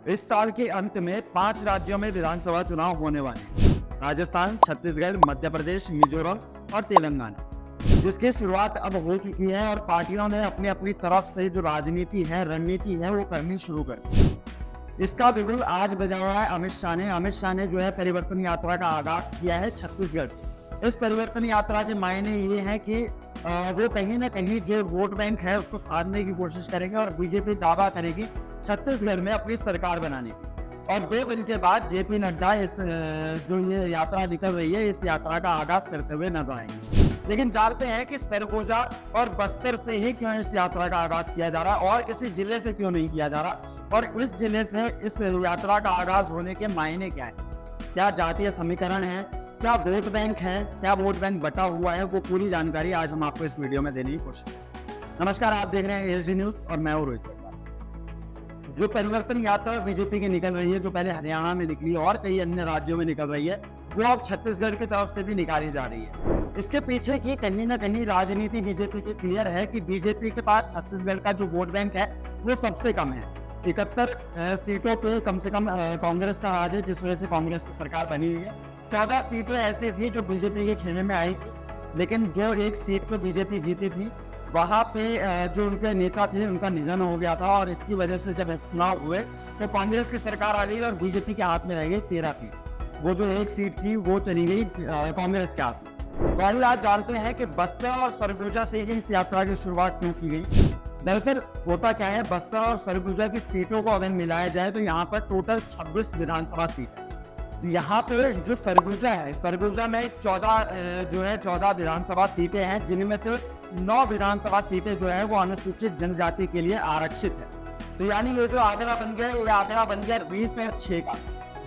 इस साल के अंत में 5 राज्यों में विधानसभा चुनाव होने वाले हैं। राजस्थान, छत्तीसगढ़, मध्य प्रदेश, मिजोरम और तेलंगाना, जिसकी शुरुआत अब हो चुकी है और पार्टियों ने अपनी अपनी तरफ से जो राजनीति है, रणनीति है, वो करनी शुरू कर दी। इसका बिगुल आज बजाया है अमित शाह ने जो है परिवर्तन यात्रा का आगाज किया है छत्तीसगढ़। इस परिवर्तन यात्रा के मायने ये है कि वो कहीं ना कहीं जो वोट बैंक है उसको साधने की कोशिश करेंगे और बीजेपी दावा करेगी छत्तीसगढ़ में अपनी सरकार बनाने की। और 2 दिन के बाद जेपी नड्डा इस जो ये यात्रा निकल रही है, इस यात्रा का आगाज करते हुए नजर आएंगे। लेकिन जानते हैं कि सरगोजा और बस्तर से ही क्यों इस यात्रा का आगाज किया जा रहा है और किसी जिले से क्यों नहीं किया जा रहा, और इस जिले से इस यात्रा का आगाज होने के मायने क्या है। क्या जातीय समीकरण है, क्या वोट बैंक है, क्या वोट बैंक बटा हुआ है, वो पूरी जानकारी आज हम आपको इस वीडियो में देने की कोशिश करेंगे। नमस्कार, आप देख रहे हैं एएसडी न्यूज और मैं हूं रोहित। जो परिवर्तन यात्रा बीजेपी की निकल रही है, जो पहले हरियाणा में निकली और कई अन्य राज्यों में निकल रही है, वो अब छत्तीसगढ़ की तरफ से भी निकाली जा रही है। इसके पीछे की कहीं ना कहीं राजनीति बीजेपी की क्लियर है कि बीजेपी के पास छत्तीसगढ़ का जो वोट बैंक है वो सबसे कम है। 71 सीटों पे कम से कम कांग्रेस का राज है, जिस वजह से कांग्रेस की सरकार बनी हुई है। 14 सीटें ऐसी थी जो बीजेपी के खेमे में आई थी, लेकिन जो एक सीट पे बीजेपी जीती थी वहां पे जो उनके नेता थे उनका निधन हो गया था और इसकी वजह से जब चुनाव हुए तो कांग्रेस की सरकार आ गई और बीजेपी के हाथ में रह गई 13 सीट। वो जो एक सीट थी वो चली गई कांग्रेस के हाथ में। तो आज जानते हैं कि बस्तर और सरगुजा से ही इस यात्रा की शुरुआत क्यों की गई। दरअसल होता क्या है, बस्तर और सरगुजा की सीटों को अगर मिलाया जाए तो यहाँ पर टोटल 26 विधानसभा सीट है। तो यहाँ पे जो सरगुजा है, सरगुजा में 14 विधानसभा सीटें हैं, जिनमें से 9 विधानसभा सीटें जो है वो अनुसूचित जनजाति के लिए आरक्षित है। तो यानी ये जो आंकड़ा बन गया, ये आंकड़ा बन गया 20 में 6 का।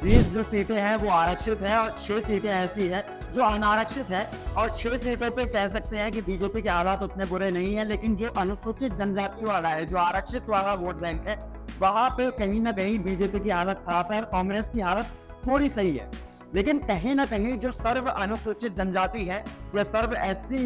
20 जो सीटें हैं वो आरक्षित है और 6 सीटें ऐसी है जो अनारक्षित है। और 6 सीटों पे कह सकते हैं कि बीजेपी के हालात उतने बुरे नहीं है, लेकिन जो अनुसूचित जनजाति वाला है, जो आरक्षित वाला वोट बैंक है, वहां पे कहीं ना कहीं बीजेपी की हालत खराब है और कांग्रेस की हालत थोड़ी सही है। लेकिन कहीं ना कहीं जो सर्व अनुसूचित जनजाति है या सर्व एससी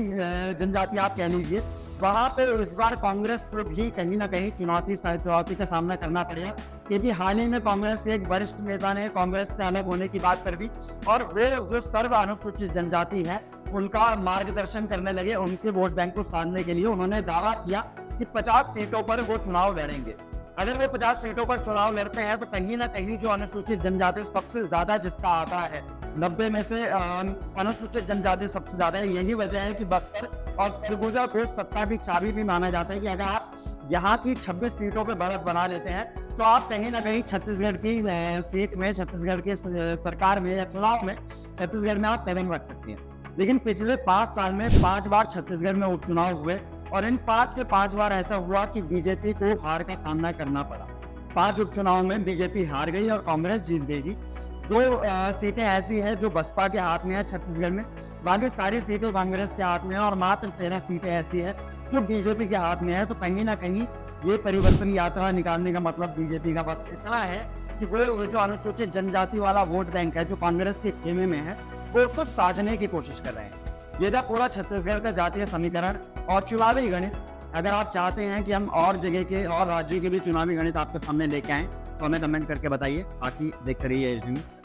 जनजाति आप कह लीजिए, वहां पे इस बार कांग्रेस को भी कहीं ना कहीं चुनौती का सामना करना पड़ेगा। क्योंकि हाल ही में कांग्रेस के एक वरिष्ठ नेता ने कांग्रेस से अलग होने की बात कर दी और वे जो सर्व अनुसूचित जनजाति है उनका मार्गदर्शन करने लगे। उनके वोट बैंक को साधने के लिए उन्होंने दावा किया कि 50 सीटों पर वो चुनाव लड़ेंगे। अगर वे 50 सीटों पर चुनाव लड़ते हैं तो कहीं ना कहीं जो अनुसूचित जनजाति सबसे ज्यादा जिसका आंकड़ा है 90 में से अनुसूचित जनजाति सबसे ज्यादा है। यही वजह है कि बस्तर और सरगुजा को सत्ता की चाबी भी माना जाता है कि अगर आप यहाँ की 26 सीटों पर बढ़त बना लेते हैं तो आप कहीं ना कहीं छत्तीसगढ़ की सीट में, छत्तीसगढ़ की सरकार में या चुनाव में छत्तीसगढ़ में आप कदम रख सकते हैं। लेकिन पिछले 5 साल में 5 बार छत्तीसगढ़ में उपचुनाव हुए और इन 5 के 5 बार ऐसा हुआ कि बीजेपी को हार का सामना करना पड़ा। 5 उपचुनाव में बीजेपी हार गई और कांग्रेस जीत गई। 2 सीटें ऐसी है जो बसपा के हाथ में है छत्तीसगढ़ में, बाकी सारी सीटें कांग्रेस के हाथ में है और मात्र 13 सीटें ऐसी है जो बीजेपी के हाथ में है। तो कहीं ना कहीं ये परिवर्तन यात्रा निकालने का मतलब बीजेपी का बस इतना है कि वो जो अनुसूचित जनजाति वाला वोट बैंक है जो कांग्रेस के खेमे में है, वो उसको साधने की कोशिश कर रहे हैं। ये था पूरा छत्तीसगढ़ का जातीय समीकरण और चुनावी गणित। अगर आप चाहते हैं कि हम और जगह के और राज्यों के भी चुनावी गणित आपके सामने लेके आएं तो हमें कमेंट करके बताइए। बाकी देखते रहिए एएसडी न्यूज।